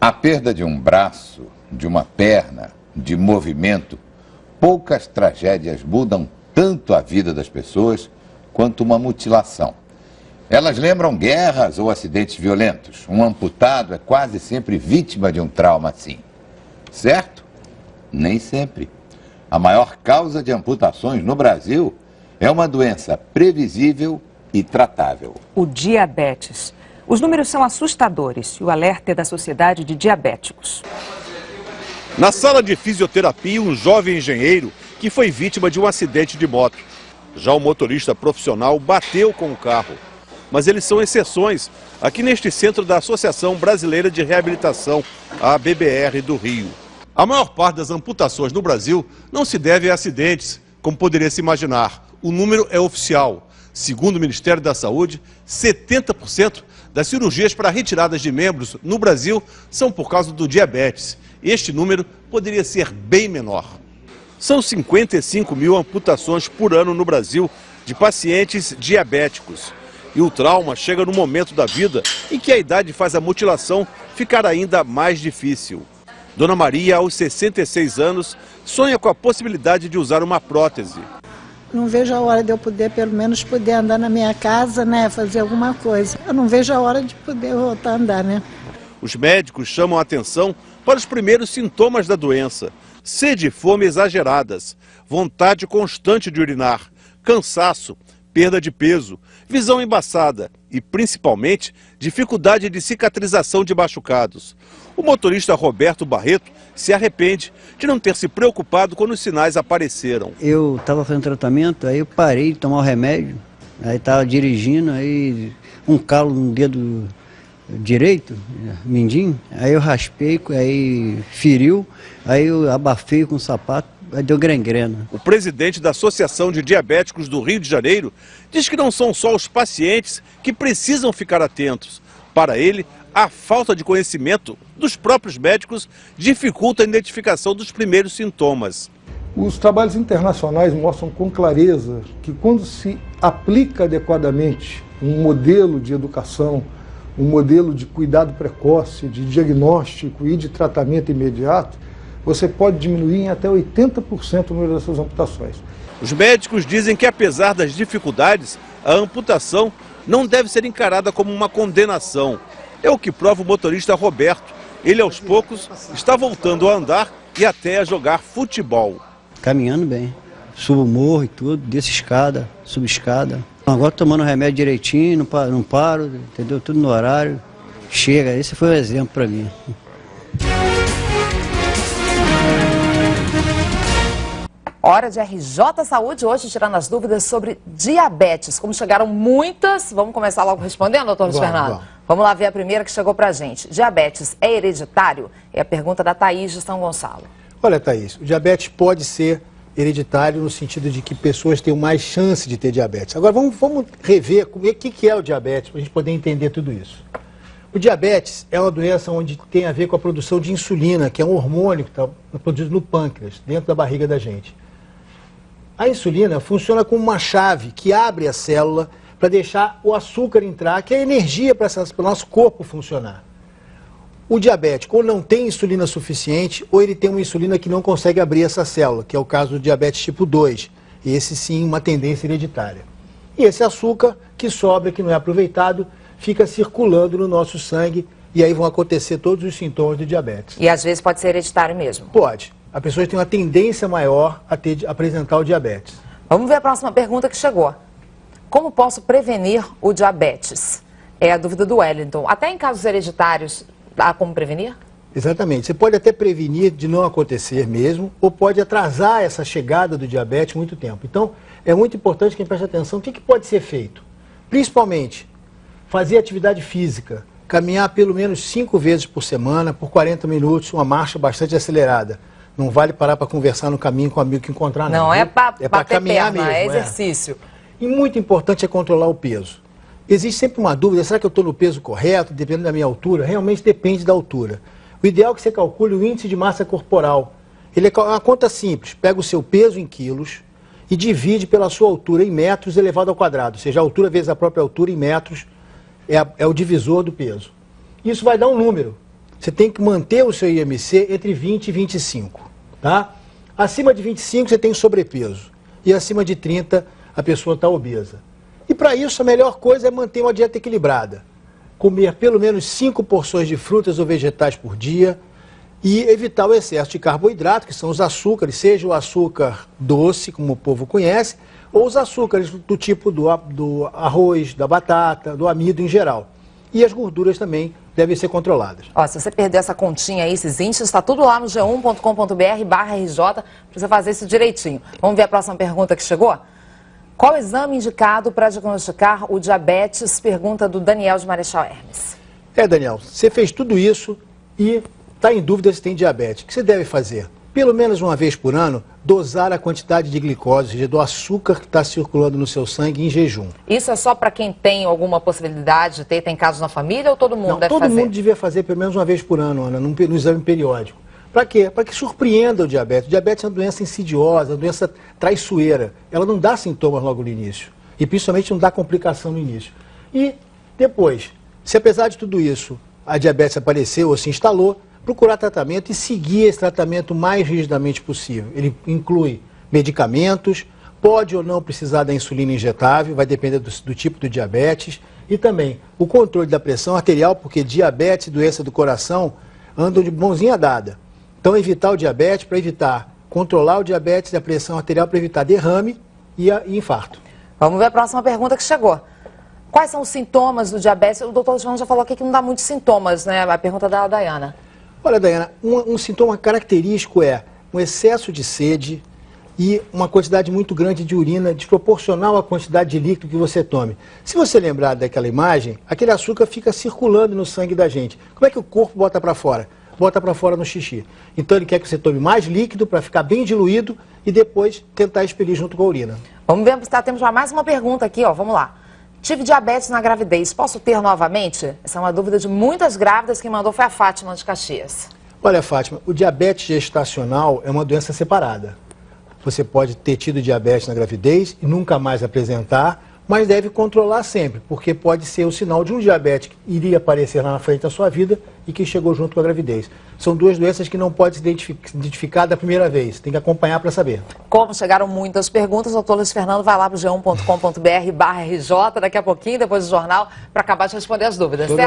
A perda de um braço, de uma perna, de movimento, poucas tragédias mudam tanto a vida das pessoas quanto uma mutilação. Elas lembram guerras ou acidentes violentos. Um amputado é quase sempre vítima de um trauma assim. Certo? Nem sempre. A maior causa de amputações no Brasil é uma doença previsível e tratável. O diabetes. Os números são assustadores e o alerta é da Sociedade de Diabéticos. Na sala de fisioterapia, um jovem engenheiro que foi vítima de um acidente de moto. Já o motorista profissional bateu com o carro. Mas eles são exceções aqui neste centro da Associação Brasileira de Reabilitação, a BBR do Rio. A maior parte das amputações no Brasil não se deve a acidentes, como poderia se imaginar. O número é oficial. Segundo o Ministério da Saúde, 70% das cirurgias para retiradas de membros no Brasil são por causa do diabetes. Este número poderia ser bem menor. São 55 mil amputações por ano no Brasil de pacientes diabéticos. E o trauma chega no momento da vida em que a idade faz a mutilação ficar ainda mais difícil. Dona Maria, aos 66 anos, sonha com a possibilidade de usar uma prótese. Não vejo a hora de eu poder, pelo menos, poder andar na minha casa, né, fazer alguma coisa. Eu não vejo a hora de poder voltar a andar, né. Os médicos chamam a atenção para os primeiros sintomas da doença. Sede e fome exageradas, vontade constante de urinar, cansaço, perda de peso, visão embaçada e, principalmente, dificuldade de cicatrização de machucados. O motorista Roberto Barreto se arrepende de não ter se preocupado quando os sinais apareceram. Eu estava fazendo tratamento, aí eu parei de tomar o remédio, aí estava dirigindo, aí um calo no dedo direito, mindinho, aí eu raspei, aí feriu, aí eu abafei com o sapato, aí deu gangrena. O presidente da Associação de Diabéticos do Rio de Janeiro diz que não são só os pacientes que precisam ficar atentos. Para ele, a falta de conhecimento dos próprios médicos dificulta a identificação dos primeiros sintomas. Os trabalhos internacionais mostram com clareza que quando se aplica adequadamente um modelo de educação, um modelo de cuidado precoce, de diagnóstico e de tratamento imediato, você pode diminuir em até 80% o número dessas amputações. Os médicos dizem que, apesar das dificuldades, a amputação não deve ser encarada como uma condenação. É o que prova o motorista Roberto. Ele, aos poucos, está voltando a andar e até a jogar futebol. Caminhando bem. Subo o morro e tudo, desço escada, subo escada. Agora tomando remédio direitinho, não paro, entendeu? Tudo no horário. Chega, esse foi um exemplo para mim. Hora de RJ Saúde, hoje tirando as dúvidas sobre diabetes. Como chegaram muitas, vamos começar logo respondendo, doutor Luiz Fernando? Vamos lá ver a primeira que chegou pra gente. Diabetes é hereditário? É a pergunta da Thaís de São Gonçalo. Olha, Thaís, o diabetes pode ser hereditário no sentido de que pessoas têm mais chance de ter diabetes. Agora vamos rever o que é o diabetes, para a gente poder entender tudo isso. O diabetes é uma doença onde tem a ver com a produção de insulina, que é um hormônio que está produzido no pâncreas, dentro da barriga da gente. A insulina funciona como uma chave que abre a célula para deixar o açúcar entrar, que é a energia para o nosso corpo funcionar. O diabético ou não tem insulina suficiente, ou ele tem uma insulina que não consegue abrir essa célula, que é o caso do diabetes tipo 2. E esse sim, uma tendência hereditária. E esse açúcar que sobra, que não é aproveitado, fica circulando no nosso sangue e aí vão acontecer todos os sintomas de diabetes. E às vezes pode ser hereditário mesmo? Pode. A pessoa tem uma tendência maior a apresentar o diabetes. Vamos ver a próxima pergunta que chegou. Como posso prevenir o diabetes? É a dúvida do Wellington. Até em casos hereditários, há como prevenir? Exatamente. Você pode até prevenir de não acontecer mesmo, ou pode atrasar essa chegada do diabetes muito tempo. Então, é muito importante que a gente preste atenção. O que pode ser feito? Principalmente, fazer atividade física. Caminhar pelo menos 5 vezes por semana, por 40 minutos, uma marcha bastante acelerada. Não vale parar para conversar no caminho com o amigo que encontrar, não. Não, é para caminhar perna, mesmo. É exercício. E muito importante é controlar o peso. Existe sempre uma dúvida, será que eu estou no peso correto, dependendo da minha altura? Realmente depende da altura. O ideal é que você calcule o índice de massa corporal. Ele é uma conta simples, pega o seu peso em quilos e divide pela sua altura em metros elevado ao quadrado. Ou seja, a altura vezes a própria altura em metros é o divisor do peso. Isso vai dar um número. você tem que manter o seu IMC entre 20 e 25, tá? Acima de 25 você tem sobrepeso e acima de 30 a pessoa está obesa. E para isso a melhor coisa é manter uma dieta equilibrada. Comer pelo menos 5 porções de frutas ou vegetais por dia e evitar o excesso de carboidrato, que são os açúcares, seja o açúcar doce, como o povo conhece, ou os açúcares do tipo do arroz, da batata, do amido em geral. E as gorduras também devem ser controladas. Ó, se você perder essa continha aí, esses índices, está tudo lá no g1.com.br/RJ para você fazer isso direitinho. Vamos ver a próxima pergunta que chegou? Qual o exame indicado para diagnosticar o diabetes? Pergunta do Daniel de Marechal Hermes. Daniel, você fez tudo isso e está em dúvida se tem diabetes. O que você deve fazer? Pelo menos uma vez por ano, dosar a quantidade de glicose, ou seja, do açúcar que está circulando no seu sangue em jejum. Isso é só para quem tem alguma possibilidade de ter, tem casos na família ou todo mundo deve fazer? Todo mundo devia fazer pelo menos uma vez por ano, Ana, no exame periódico. Para quê? Para que surpreenda o diabetes. O diabetes é uma doença insidiosa, uma doença traiçoeira. Ela não dá sintomas logo no início. E principalmente não dá complicação no início. E depois, se apesar de tudo isso, a diabetes apareceu ou se instalou, procurar tratamento e seguir esse tratamento o mais rigidamente possível. Ele inclui medicamentos, pode ou não precisar da insulina injetável, vai depender do tipo do diabetes, e também o controle da pressão arterial, porque diabetes e doença do coração andam de mãozinha dada. Então, evitar o diabetes para evitar, controlar o diabetes e a pressão arterial para evitar derrame e infarto. Vamos ver a próxima pergunta que chegou. Quais são os sintomas do diabetes? O doutor João já falou aqui que não dá muitos sintomas, né? A pergunta da Dayana. Olha, Dayana, um sintoma característico é um excesso de sede e uma quantidade muito grande de urina, desproporcional à quantidade de líquido que você tome. Se você lembrar daquela imagem, aquele açúcar fica circulando no sangue da gente. Como é que o corpo bota para fora? Bota para fora no xixi. Então ele quer que você tome mais líquido para ficar bem diluído e depois tentar expelir junto com a urina. Vamos ver, temos já mais uma pergunta aqui, ó. Vamos lá. Tive diabetes na gravidez, posso ter novamente? Essa é uma dúvida de muitas grávidas, quem mandou foi a Fátima de Caxias. Olha, Fátima, o diabetes gestacional é uma doença separada. Você pode ter tido diabetes na gravidez e nunca mais apresentar, mas deve controlar sempre, porque pode ser o sinal de um diabetes que iria aparecer lá na frente da sua vida e que chegou junto com a gravidez. São duas doenças que não pode se identificar da primeira vez, tem que acompanhar para saber. Como chegaram muitas perguntas, o doutor Luiz Fernando vai lá para o g1.com.br/RJ daqui a pouquinho, depois do jornal, para acabar de responder as dúvidas, certo?